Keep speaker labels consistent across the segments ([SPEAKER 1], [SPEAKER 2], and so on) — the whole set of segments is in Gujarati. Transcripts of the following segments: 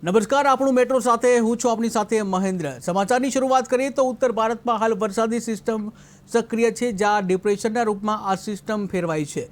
[SPEAKER 1] નમસ્કાર, આપણું મેટ્રો સાથે હું છું આપની સાથે મહેન્દ્ર। સમાચારની શરૂઆત કરીએ તો ઉત્તર ભારતમાં હાલ વરસાદી સિસ્ટમ સક્રિય છે, જ્યાં ડિપ્રેશનના રૂપમાં આ સિસ્ટમ ફેરવાઈ છે।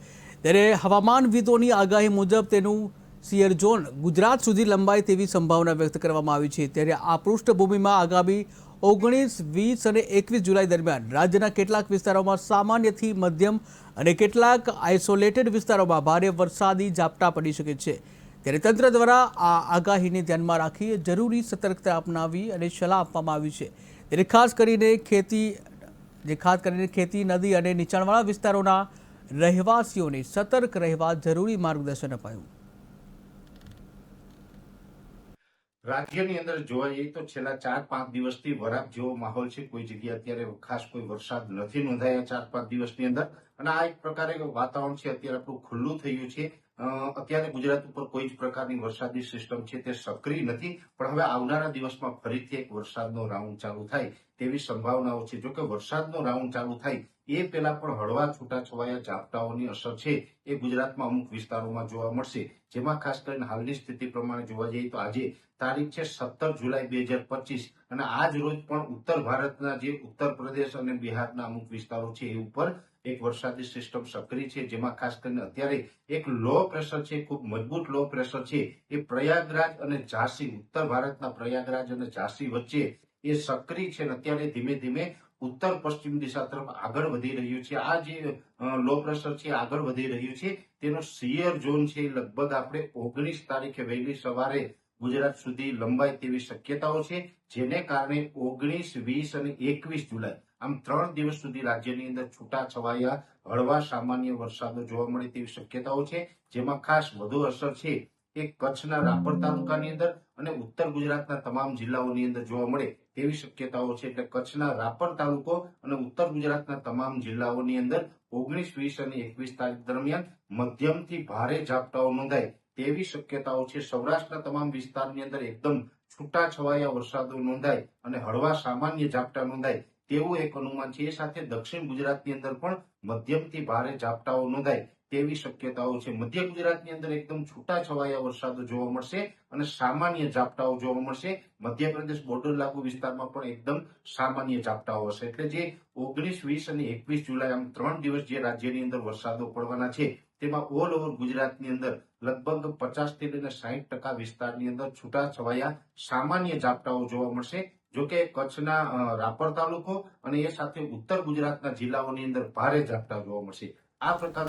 [SPEAKER 1] ત્યારે હવામાનવિદોની આગાહી મુજબ તેનું સિયર ઝોન ગુજરાત સુધી લંબાય તેવી સંભાવના વ્યક્ત કરવામાં આવી છે। ત્યારે આ પૃષ્ઠભૂમિમાં આગામી 19, 20 અને 21 જુલાઈ દરમિયાન રાજ્યના કેટલાક વિસ્તારોમાં સામાન્યથી મધ્યમ અને કેટલાક આઇસોલેટેડ વિસ્તારોમાં ભારે વરસાદી ઝાપટા પડી શકે છે। ત્યારે તંત્ર દ્વારા આ આગાહીને ધ્યાનમાં રાખી જરૂરી સતર્કતા અપનાવી અને સલાહ આપવામાં આવી છે। ત્યારે ખાસ કરીને ખેતી, નદી અને નીચાણવાળા વિસ્તારોના રહેવાસીઓને સતર્ક રહેવા જરૂરી માર્ગદર્શન અપાયું।
[SPEAKER 2] રાજ્યની અંદર જોવા જઈએ તો છેલ્લા 4-5 દિવસથી વરાપ જેવો માહોલ છે। કોઈ જગ્યાએ અત્યારે ખાસ કોઈ વરસાદ નથી નોંધાયા 4-5 દિવસની અંદર, અને આ એક પ્રકારે વાતાવરણ છે અત્યારે આપણું ખુલ્લું થયું છે। અત્યારે ગુજરાત ઉપર કોઈ જ પ્રકારની વરસાદી સિસ્ટમ છે તે સક્રિય નથી, પણ હવે આવનારા દિવસમાં ફરીથી એક વરસાદનો રાઉન્ડ ચાલુ થાય તેવી સંભાવનાઓ છે। જો કે વરસાદનો રાઉન્ડ ચાલુ થાય એ પહેલા પણ હળવા છૂટાછવાયા ઝાપટાઓની અસર છે એ ગુજરાતમાં અમુક વિસ્તારોમાં જોવા મળશે, જેમાં ખાસ કરીને હાલની સ્થિતિ પ્રમાણે જોવા જઈએ તો આજે તારીખ છે 17 જુલાઈ 2025, અને આજ રોજ પણ ઉત્તર ભારતના જે ઉત્તર પ્રદેશ અને બિહારના અમુક વિસ્તારો છે એ ઉપર એક વરસાદી સિસ્ટમ સક્રિય છે, જેમાં ખાસ કરીને અત્યારે એક લો પ્રેશર છે, ખૂબ મજબૂત લો પ્રેશર છે એ પ્રયાગરાજ અને ઝાંસી, ઉત્તર ભારતના પ્રયાગરાજ અને ઝાંસી વચ્ચે એ સક્રિય છે, અને અત્યારે ધીમે ધીમે ઉત્તર પશ્ચિમ દિશા તરફ આગળ વધી રહ્યું છે। આ જે લો પ્રેશર છે આગળ વધી રહ્યું છે તેનો સિયર ઝોન છે લગભગ આપણે 19 તારીખે વહેલી સવારે ગુજરાત સુધી લંબાય તેવી શક્યતાઓ છે, જેને કારણે 19, 20 અને 21 જુલાઈ આમ 3 દિવસ સુધી રાજ્યની અંદર છૂટા છવાયા હળવા સામાન્ય વરસાદો જોવા મળે તેવી શક્યતાઓ છે, જેમાં ખાસ વધુ અસર છે એ કચ્છના રાપર તાલુકાની અંદર અને ઉત્તર ગુજરાતના તમામ જિલ્લાઓની અંદર જોવા મળે તેવી શક્યતાઓ છે। એટલે કચ્છના રાપર તાલુકો અને ઉત્તર ગુજરાતના તમામ જિલ્લાઓની અંદર 19, 20 અને 21 તારીખ દરમિયાન મધ્યમથી ભારે ઝાપટાઓ નોંધાય તેવી શક્યતાઓ છે। સૌરાષ્ટ્રના તમામ વિસ્તારની અંદર એકદમ છૂટા છવાયા વરસાદો નોંધાય અને હળવા સામાન્ય ઝાપટા નોંધાય તેવું એક અનુમાન છે। એ સાથે દક્ષિણ ગુજરાતની અંદર પણ મધ્યમથી ભારે ઝાપટાઓ નોંધાય તેવી શક્યતાઓ છે। મધ્ય ગુજરાતની અંદર એકદમ છૂટા છવાયા વરસાદો જોવા મળશે અને સામાન્ય ઝાપટાઓ જોવા મળશે। મધ્યપ્રદેશ બોર્ડર લાગુ વિસ્તારમાં પણ એકદમ સામાન્ય ઝાપટાઓ હશે। એટલે જે 19, 20 અને 21 જુલાઈ આમ 3 દિવસ જે રાજ્યની અંદર વરસાદો પડવાના છે તેમાં ઓલ ઓવર ગુજરાતની અંદર લગભગ 50 થી લઈને 60% વિસ્તારની અંદર છૂટા છવાયા સામાન્ય ઝાપટાઓ જોવા મળશે। જોકે કચ્છના રાપર તાલુકો અને એ સાથે ઉત્તર ગુજરાતના જિલ્લાઓની અંદર ભારે ઝાપટા જોવા મળશે। આ પ્રકાર